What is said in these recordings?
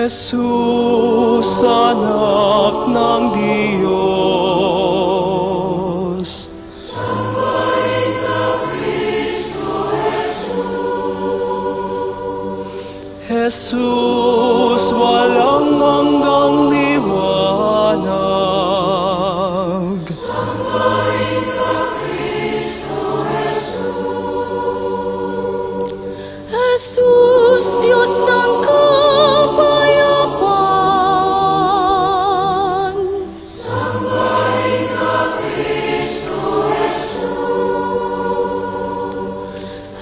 Jesus, anak ng Diyos. Sambahin ka, Kristo Jesus. Jesus, walang hanggang liwanag. Sambahin ka, Kristo Jesus. Jesus, Diyos ng kapayapaan. Sambahin ka, Kristo Jesus.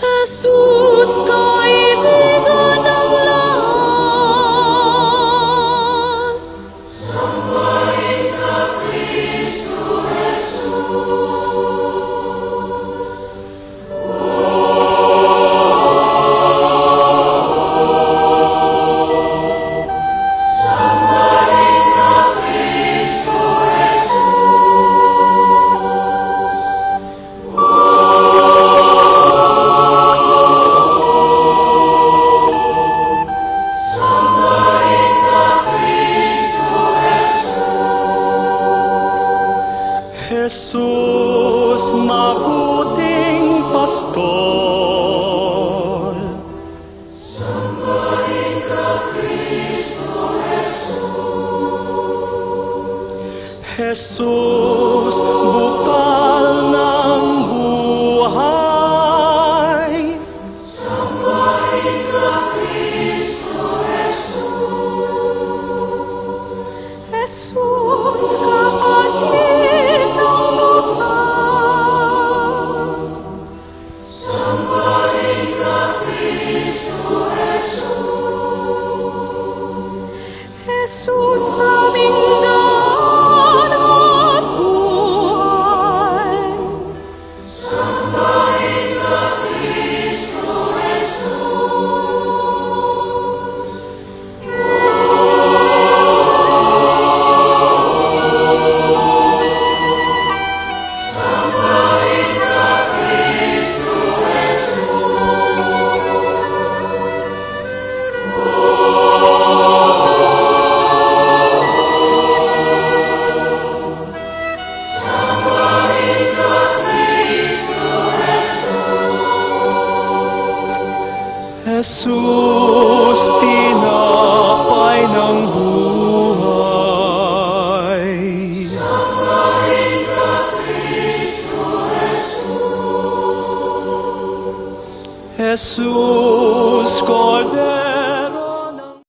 Jesus, kaibigan ng lahat. Sambahin ka, Kristo Jesus. Sambahin ka, Kristo Jesus. Sambahin ka, Kristo Jesus, mabuting pastor. Sambahin ka, Kristo Jesus, bukal ng buhay. Sambahin ka, Kristo Jesus, kapatid ng kapal. Sambahin ka, Kristo Jesus, aming daan at buhay. Sambahin ka, Kristo Sambahin ka, Kristo Sambahin ka, Kristo Jesus, tinapay ng buhay. Sambahin ka, Kristo Jesus, Cordero